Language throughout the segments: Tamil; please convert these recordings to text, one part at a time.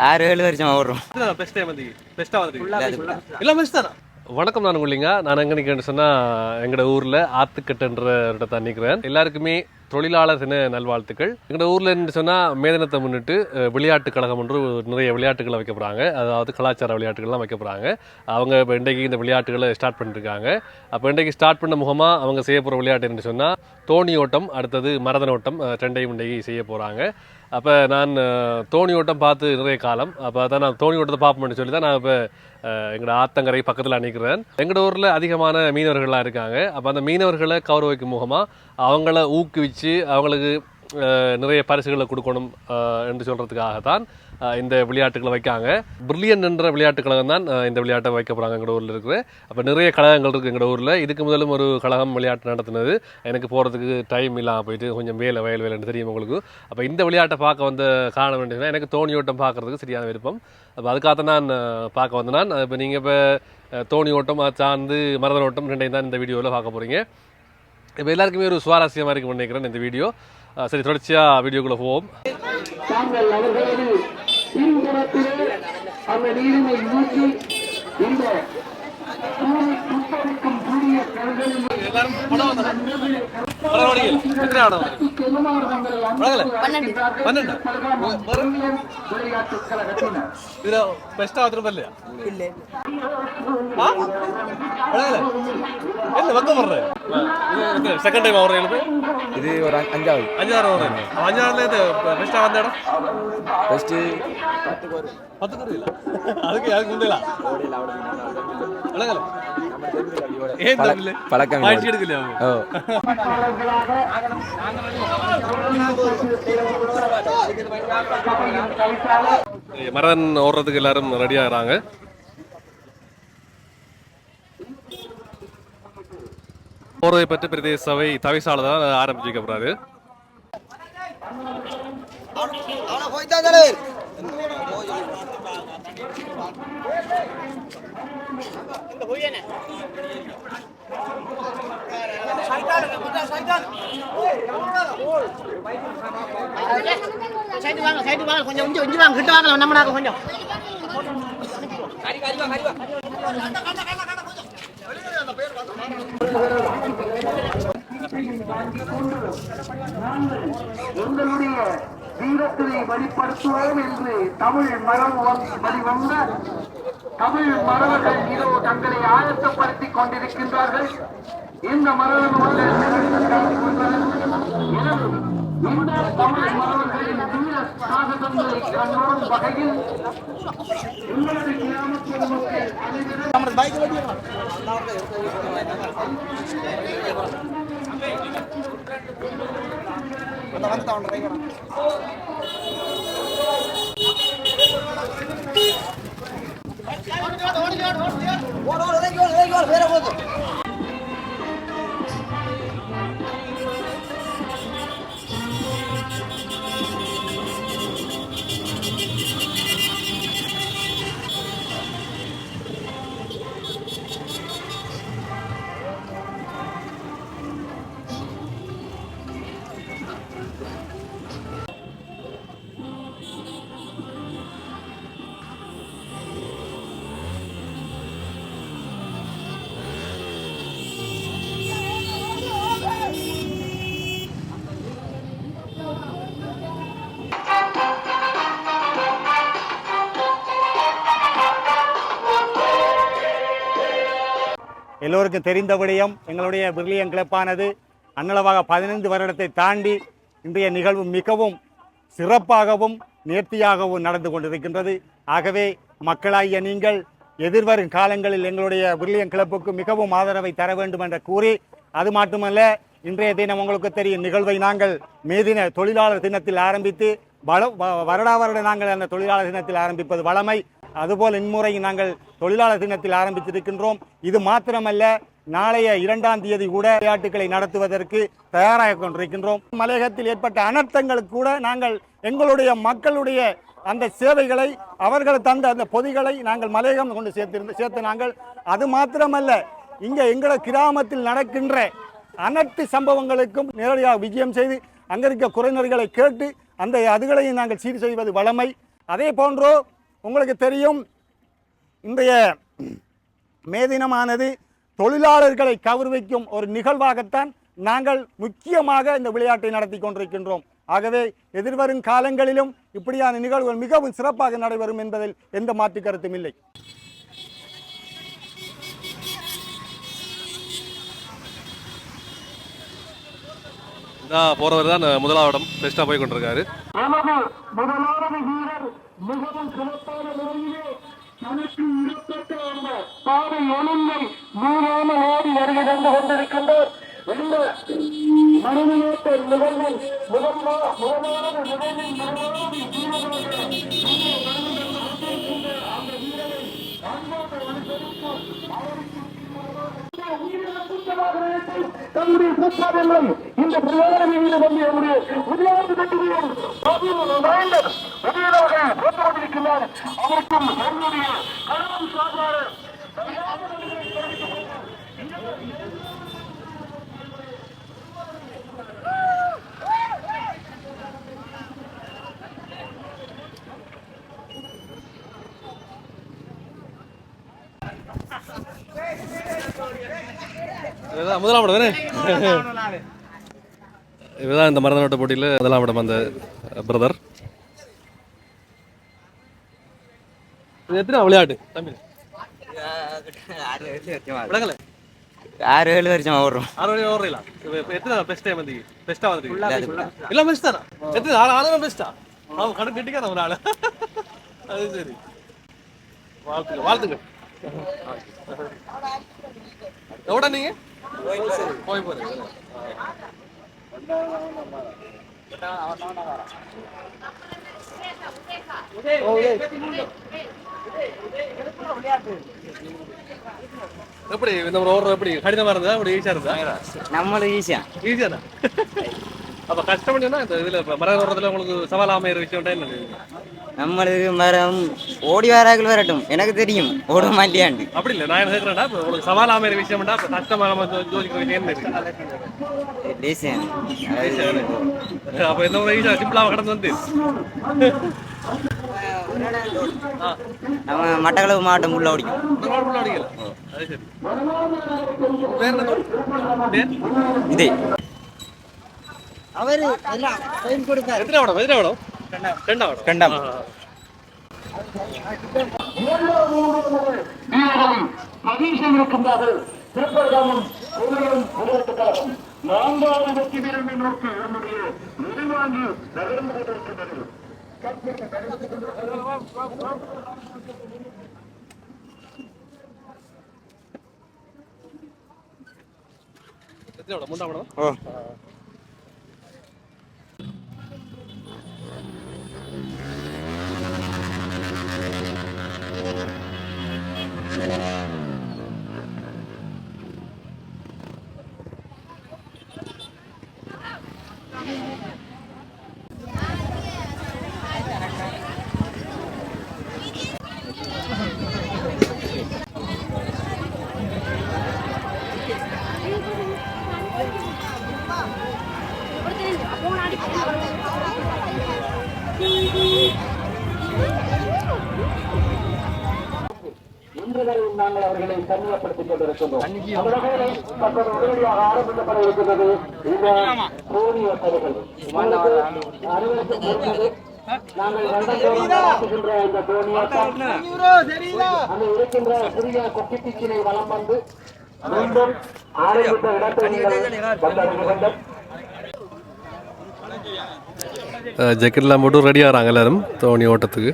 6-7 வருஷமா ஓடுறோம். வணக்கம், நான் உங்களிங்க. நான் எங்கே நிற்கிறேன்னு சொன்னால் எங்களோட ஊரில் ஆத்துக்கட்டுன்ற இடத்த நிற்கிறேன். எல்லாருக்குமே தொழிலாளர் தின நல்வாழ்த்துக்கள். எங்களோட ஊரில் என்று சொன்னால் மே தினத்தை முன்னிட்டு விளையாட்டுக் கழகம் ஒன்று நிறைய விளையாட்டுகளை வைக்க போகிறாங்க. அதாவது கலாச்சார விளையாட்டுகள்லாம் வைக்க போகிறாங்க. அவங்க இப்போ இன்றைக்கு இந்த விளையாட்டுகளை ஸ்டார்ட் பண்ணியிருக்காங்க. அப்போ இன்றைக்கு ஸ்டார்ட் பண்ண முகமாக அவங்க செய்ய போகிற விளையாட்டு என்று சொன்னால் தோணி ஓட்டம், அடுத்தது மரதன ஓட்டம், ரெண்டையும் இன்றைக்கு செய்ய போகிறாங்க. அப்போ நான் தோணி ஓட்டம் பார்த்து நிறைய காலம், அப்போ தான் நான் தோணி ஓட்டத்தை பார்ப்போம்னு சொல்லி தான் நான் இப்போ எங்களோட ஆத்தங்கரை பக்கத்தில் அணிக்கிறேன். எங்களோட ஊரில் அதிகமான மீனவர்கள்லாம் இருக்காங்க. அப்போ அந்த மீனவர்களை கௌரவிக்கும் முகமாக அவங்கள ஊக்குவிச்சு அவங்களுக்கு நிறைய பரிசுகளை கொடுக்கணும் என்று சொல்கிறதுக்காக தான் இந்த விளையாட்டுகளை வைக்காங்க. பிரில்லியன் என்ற விளையாட்டு கழகம் தான் இந்த விளையாட்டை வைக்க போகிறாங்க எங்களோட ஊரில் இருக்குது. அப்போ நிறைய கழகங்கள் இருக்குது எங்களோட ஊரில். இதுக்கு முதலும் ஒரு கழகம் விளையாட்டு நடத்தினது. எனக்கு போகிறதுக்கு டைம் இல்லாமல் போயிட்டு கொஞ்சம் வயல் வேலைன்னு தெரியும் உங்களுக்கு. அப்போ இந்த விளையாட்டை பார்க்க வந்த காரணம் வேண்டியதுன்னா எனக்கு தோணி ஓட்டம் பார்க்குறதுக்கு சரியான விருப்பம். அப்போ அதுக்காக நான் பார்க்க வந்தேன். நான் இப்போ நீங்கள் இப்போ தோணி ஓட்டம் சார்ந்து மரதன ஓட்டம் ரெண்டையும் தான் இந்த வீடியோவில் பார்க்க போகிறீங்க. இப்போ எல்லாருக்குமே ஒரு சுவாரஸ்யமாக இருக்குன்னு நினைக்கிறேன் இந்த வீடியோ. சரி, தொடர்ச்சியாக வீடியோக்குள்ளே போவோம். செகண்ட் டைம் ஆகுறது இது ஒரு 5வது 5வது பெஸ்டா வந்த இடம் ஃபர்ஸ்ட் 10 இல்ல அதுக்கு யாருக்கு முந்தல அழகல ஏன் தெரியல பழக்கம் ஆயிடுச்சு எடுக்கல. மரதன் ஓடுறதுக்கு எல்லாரும் ரெடி ஆகுறாங்க. போர்வை பற்றி பிரதேச சபை தவிசால தான் ஆரம்பிச்சு வைக்கப்படுறாரு. கொஞ்சம் கிட்ட வாங்க நம்ம கொஞ்சம் எங்களுடைய வீரத்தினை வெளிப்படுத்துவோம் என்று தமிழ் மரபு வழிவந்த தமிழ் மரபர்கள் இதோ தங்களை ஆயத்தப்படுத்திக் கொண்டிருக்கின்றார்கள். இந்த மரபு இந்த தமிழ் மரபர்களின் வீர சாகசங்களை கண்டோம் வகையில் உங்களுடைய கிராமத்தில் எல்லோருக்கும் தெரிந்த விடயம் எங்களுடைய பிரில்லியன் கிளப்பானது அன்னளவாக 15 வருடத்தை தாண்டி இன்றைய நிகழ்வு மிகவும் சிறப்பாகவும் நேர்த்தியாகவும் நடந்து கொண்டிருக்கின்றது. ஆகவே மக்களாகிய நீங்கள் எதிர்வரும் காலங்களில் எங்களுடைய பிரில்லியன் கிளப்புக்கு மிகவும் ஆதரவை தர வேண்டும் என்று கூறி, அது மட்டுமல்ல இன்றைய தினம் உங்களுக்கு தெரியும் நிகழ்வை நாங்கள் மே தின தொழிலாளர் தினத்தில் ஆரம்பித்து வருடா நாங்கள் அந்த தொழிலாளர் தினத்தில் ஆரம்பிப்பது வழமை. அதுபோல் இம்முறை நாங்கள் தொழிலாளர் தினத்தில் ஆரம்பித்திருக்கின்றோம். இது மாத்திரமல்ல, நாளைய 2ஆம் தேதி கூட விளையாட்டுகளை நடத்துவதற்கு தயாராக கொண்டிருக்கின்றோம். மலையகத்தில் ஏற்பட்ட அனர்த்தங்களுக்கு கூட நாங்கள் எங்களுடைய மக்களுடைய அந்த சேவைகளை அவர்கள் தந்த அந்த பொதிகளை நாங்கள் மலையகம் கொண்டு சேர்த்து நாங்கள் அது மாத்திரமல்ல, இங்கே எங்கள கிராமத்தில் நடக்கின்ற அனைத்து சம்பவங்களுக்கும் நேரடியாக விஜயம் செய்து அங்கே இருக்க குறைநெறிகளை கேட்டு அந்த அதுகளையும் நாங்கள் சீர் செய்வது வழமை. அதே போன்றோ உங்களுக்கு தெரியும், இன்றைய மே தினமானது தொழிலாளர்களை கௌரவிக்கும் ஒரு நிகழ்வாகத்தான் நாங்கள் முக்கியமாக இந்த விளையாட்டை நடத்தி கொண்டிருக்கின்றோம். ஆகவே எதிர்வரும் காலங்களிலும் இப்படியான நிகழ்வுகள் மிகவும் சிறப்பாக நடைபெறும் என்பதில் எந்த மாற்று கருத்தும் இல்லை. போறவர் தான் முதலாவடம் பெஸ்டா போய் கொண்டிருக்காரு. முதலாவது வீரர் மிகவும் சிறப்பான முறையிலே தனக்கு இடப்பட்ட அந்த பாதை ஒழுங்கை மீறாமல் ஓடி வருகை தந்து கொண்டிருக்கின்றார். இந்த மனிதநேயத்தை நிகழ்வில் முதலாவது நிகழ்வில் முதலாவது அந்த வீரரை அன்போடு அனுசரித்து தன்னுடைய புத்தாதங்களை இந்த பிரதானமையில் வந்து நம்முடைய முதலாவது கட்டுரையில் புதியவர்கள் போட்டுக் கொண்டிருக்கிறார். அவருக்கும் நம்முடைய கணவன் சார்பாக முதலாம் இடம் தானே? இதுதான் இந்த மரதனோட்ட போட்டியில் முதலாம் இடம் அந்த பிரதர். இது எத்தனை விளையாட்டு தம்பி? 6-7 வருஷமா ஓடுறோம். 6 ஓடுறீங்களா? எத்தனை பெஸ்ட் டைம் வந்து பெஸ்டா வந்து இல்லை பெஸ்ட் தானா? எத்தனை 6 பெஸ்டா? அவன் கடன் கட்டிக்கான ஒரு ஆள். அது சரி, வாழ்த்துங்க வாழ்த்துங்க. எவ்வளோ நீங்க போய் போறீங்க? எப்படி இந்த ஒரு ஓடுற எப்படி கடினமா இருந்தா அப்படி ஈஸியா இருந்தா? நம்மளுக்கு ஈஸியா தான். அப்ப கஷ்டம் பண்ணா இந்த இதுல மரம் ஓடுறதுல உங்களுக்கு சவால் அமைகிற விஷயம் என்ன? நம்மளுக்கு மரம் ஓடி வராக்கள் வரட்டும், எனக்கு தெரியும் ஓட மாட்டியாண்டு. அப்படி இல்லை, நான் என்ன கேட்கறேன்டா, உங்களுக்கு சவால் அமைகிற விஷயம்டா கஷ்டமா நம்ம யோசிக்கிற விஷயம் என்ன இருக்கு? அப்ப எந்த ஒரு ஈஸியா சிம்பிளா கடந்து வந்து நம்ம மட்டக்களப்பு மாவட்டம் உள்ள ஓடிக்கும். அது சரி. இதே அவரு எல்லாம் டைம் கொடுத்தாரு. எத்தனை விடம்? ரெண்டாம். மகிழ்ச்சியில் இருக்கின்றார்கள். திருப்பரங்குன்றம் கோயிலும் முன்னெடுத்துக் கழகம் 4வது வெற்றி வீரனை நோக்கி என்னுடைய நெடுவாங்கி நகர்ந்து கொண்டிருக்கின்றது. மூன்றாம் இடம். இன்று வரை நாங்கள் அவர்களை தனிமைப்படுத்திக் கொண்டிருக்கின்றோம். உடனடியாக ஆரம்பிக்கப்பட இருக்கின்றது இந்த கோணி ஒட்டல்கள். அனைவருக்கும் பொறுத்தது நாங்கள் வருடந்தோறும் இந்த கோணியாட்டம் அங்கு இருக்கின்ற சிறிய கொக்கித்திச்சினை வலம் வந்து மீண்டும் ஆரம்பித்த இடத்தை வந்தடைந்து ஜக்கெட்லாம் போட்டு ரெடி ஆகிறாங்க எல்லாரும் தோணி ஓட்டத்துக்கு.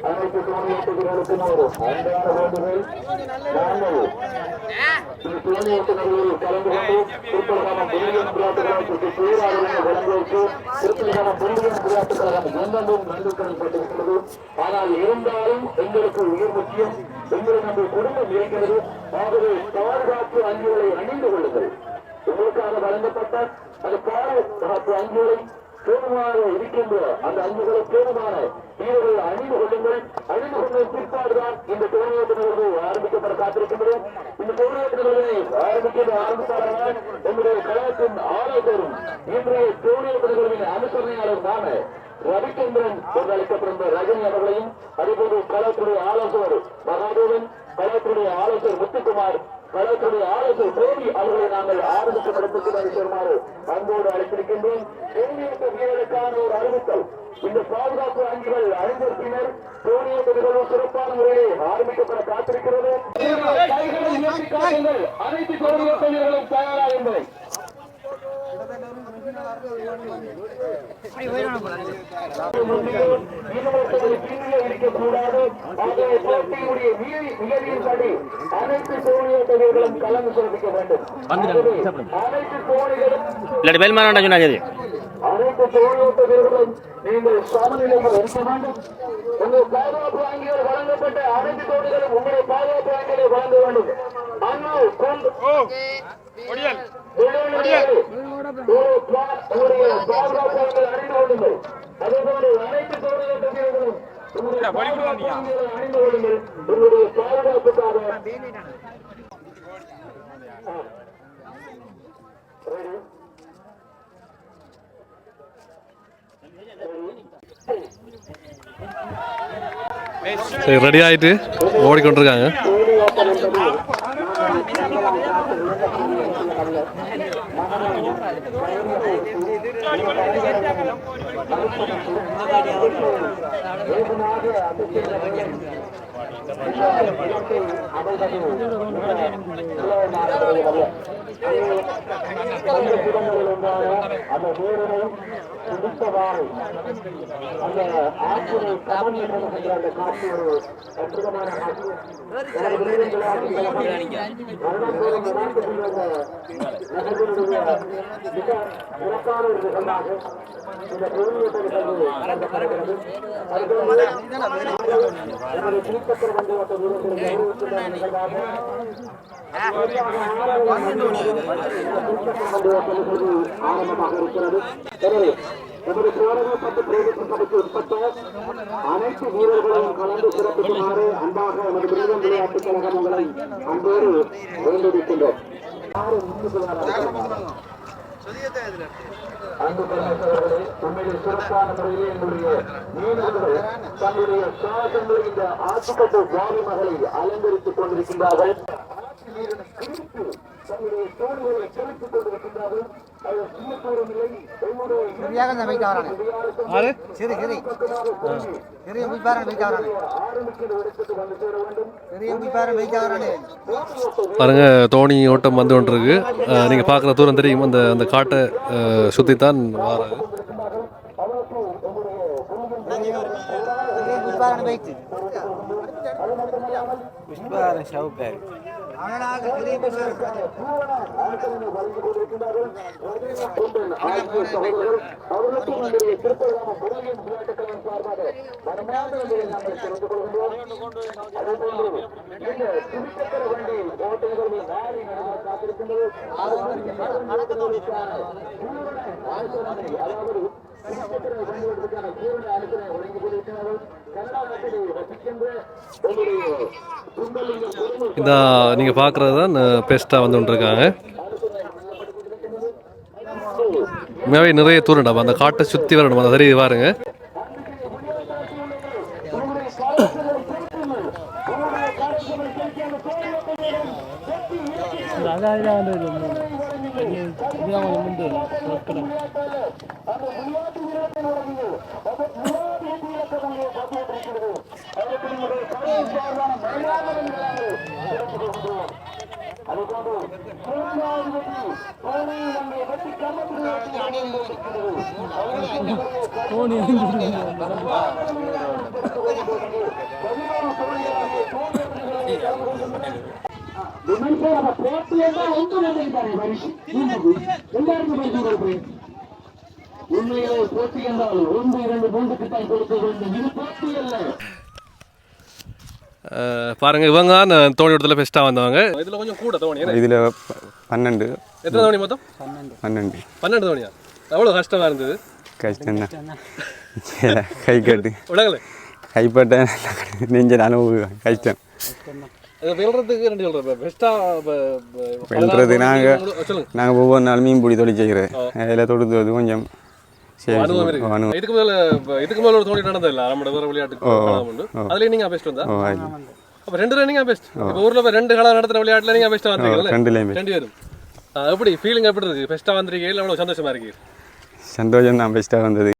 அனைத்து தோணியாட்டுகளுக்கும் ஒரு அன்பான வேண்டுகோள். நாங்கள் தோணியாட்டுகளில் கலந்து கொண்டு திருப்பரங்குன்றம் புலிகளின் விளையாட்டுகளுக்கு பேராதரவை வழங்குவதற்கு திருப்பரங்குன்றம் புலிகளின் விளையாட்டுகளுக்கு எந்தெந்தும் நன்றிக்கடன் பட்டிருக்கிறது. ஆனால் இருந்தாலும் எங்களுக்கு உயிர் முக்கியம். எங்களுக்கு நம்முடைய குடும்பம் இருக்கிறது. ஆகவே பாதுகாப்பு அங்கிகளை அணிந்து கொள்ளுங்கள். உங்களுக்காக வழங்கப்பட்ட அந்த பாதுகாப்பு அங்கிகளை போதுமான இருக்கின்ற அந்த அங்குகளை போதுமான வீரர்கள் அணிந்து கொள்ளுங்கள். அணிந்து கொண்டு பிற்பாடுதான் இந்த தோல்வியோட்டங்கள் ஆரம்பிக்கப்பட காத்திருக்கின்றது. இந்த தோல்வியோட்டங்களை ஆரம்பித்தார்கள் நம்முடைய கழகத்தின் ஆலோசகரும் இன்றைய தோல்வியோட்டங்களின் அனுசரணையாளருமான ரவிச்சந்திரன் என்று அழைக்கப்படும் ரஜினி அவர்களையும், அதேபோது கழகத்துடைய ஆலோசகர் மகாதேவன், கழகத்துடைய ஆலோசகர் முத்துக்குமார், கழகத்துடைய ஆலோசகர் கோவி அவர்களை நாங்கள் ஆரம்பிக்கப்படத்துக்கு வருமாறு அன்போடு அழைத்திருக்கின்றோம். தோல்வியோட்ட வீரர்களுக்கான ஒரு அறிவித்தல். இந்த பாதுகாப்பு அங்கிகள் அணிந்த பின்னர் தோல்வியோட்ட நிகழ்வு சிறப்பான முறையில் ஆரம்பிக்கப்பட காத்திருக்கிறது. அனைத்து தோல்வியோட்ட வீரர்களும் தயாராக என்பதை இருக்கக்கூடாது. போட்டியுடைய நிகழ்வின்படி அனைத்து தோழியோட்ட வீரர்களும் கலந்து சிறப்பிக்க வேண்டும். அனைத்து தோழிகளும் அனைத்து தோழியோட்ட வீரர்களும் நீங்கள் சமநிலையில் இருக்க வேண்டும். உங்கள் பாதுகாப்பு அங்கிகள் வழங்கப்பட்ட அனைத்து தோழிகளும் உங்களுடைய பாதுகாப்பு அங்கிகளை வழங்க வேண்டும். அண்ணா கொண்டு பாதுகாப்பு அணிந்து கொள்ளுங்கள். அதேபோல அனைத்து தோழியோட்ட வீரர்களும் அணிந்து கொள்ளுங்கள். உங்களுடைய பாதுகாப்புக்காக ரெடி ஆயிட்டு ஓடிக்கொண்டிருக்காங்க. அந்த வீரனை பிடித்தவாறு அந்த ஆற்றினை கவனி என்ற அந்த காட்சி ஒரு அற்புதமான காட்சி. மிக சிறப்பான ஒரு நிகழ்வாக இந்த தொழில்நுட்ப நிகழ்வு நடத்தப்படுகிறது. திருச்சக்கர வண்டி ஓட்ட வீரர்களை கௌரவிக்கின்ற நிகழ்வாக ஆரம்பமாக இருக்கிறது. எனவே நமது போராட்டப்பட்டு பிரதேச சபைக்கு உட்பட்ட அனைத்து வீரர்களையும் கலந்து சிறப்பிக்குமாறு அன்பாக நமது விருதும் விளையாட்டுக் கழகம் உங்களை அன்போடு வேண்டியிருக்கின்றோம். அன்பு பெருமக்களே, உண்மையில் சிறப்பான முறையில் என்னுடைய மீனவர்கள் தன்னுடைய சாதனை இந்த ஆற்றுக்கட்டு ஜாதி மகளை அலங்கரித்துக் கொண்டிருக்கின்றார்கள். தன்னுடைய தோள்களை செலுத்திக் கொண்டிருக்கின்றார்கள். பாருங்க, தோணி ஓட்டம் வந்து கொண்டு இருக்கு. நீங்க பாக்குற தூரம் தெரியும். அந்த அந்த காட்டை சுத்தித்தான் வாராங்க. இந்த நீங்க பாக்குறது தான் பெஸ்டா வந்து கொண்டிருக்காங்க. நிறைய தூரண்டா அந்த காட்டை சுத்தி வரணும். அந்த சரி பாருங்க. உண்மையிலே போட்டி என்றால் 1, 2, 3 கிட்டாய் கொடுக்க வேண்டும். இது போட்டி அல்ல. பாருங்க, இவங்க தான் தோணி இடத்துல பெஸ்ட்டாக வந்தவங்க. இதில் கொஞ்சம் கூட தோணி. இதில் 12. எத்தனை தோணி மொத்தம்? 12 தோணியா? எவ்வளோ கஷ்டமாக இருந்தது? கஷ்டம்தான். கை கட்டு கைப்பட்ட நெஞ்ச அனுபவம் கஷ்டம். இது வெல்றதுக்கு ரெண்டு சொல்கிறேன் பெஸ்ட்டாக வெல்றது சொல்லுங்கள். நாங்கள் ஒவ்வொரு நாள் மீன் பிடி தொழில் செய்கிறேன். அதில் தொடுத்து கொஞ்சம் அனுபவம் இருக்கு. அனுபவம். இதுக்கு மேல ஒரு தோணி நடந்தது இல்லை நம்மளோட வேற விளையாட்டு அதுலேயும் நீங்கள் பெஸ்ட் வந்தா அப்போ ரெண்டு நீங்கள் பெஸ்ட் இப்போ ஊரில் போய் 2 காலம் நடத்துகிற விளையாட்டில் நீங்கள் பெஸ்ட்டாக வந்தீங்க. ரெண்டு பேரும் எப்படி ஃபீலிங் எப்படி இருக்கு? பெஸ்ட்டாக வந்திருக்கீங்க இல்லை அவ்வளோ சந்தோஷமா இருக்கு? சந்தோஷம் தான் பெஸ்ட்டாக வந்தது.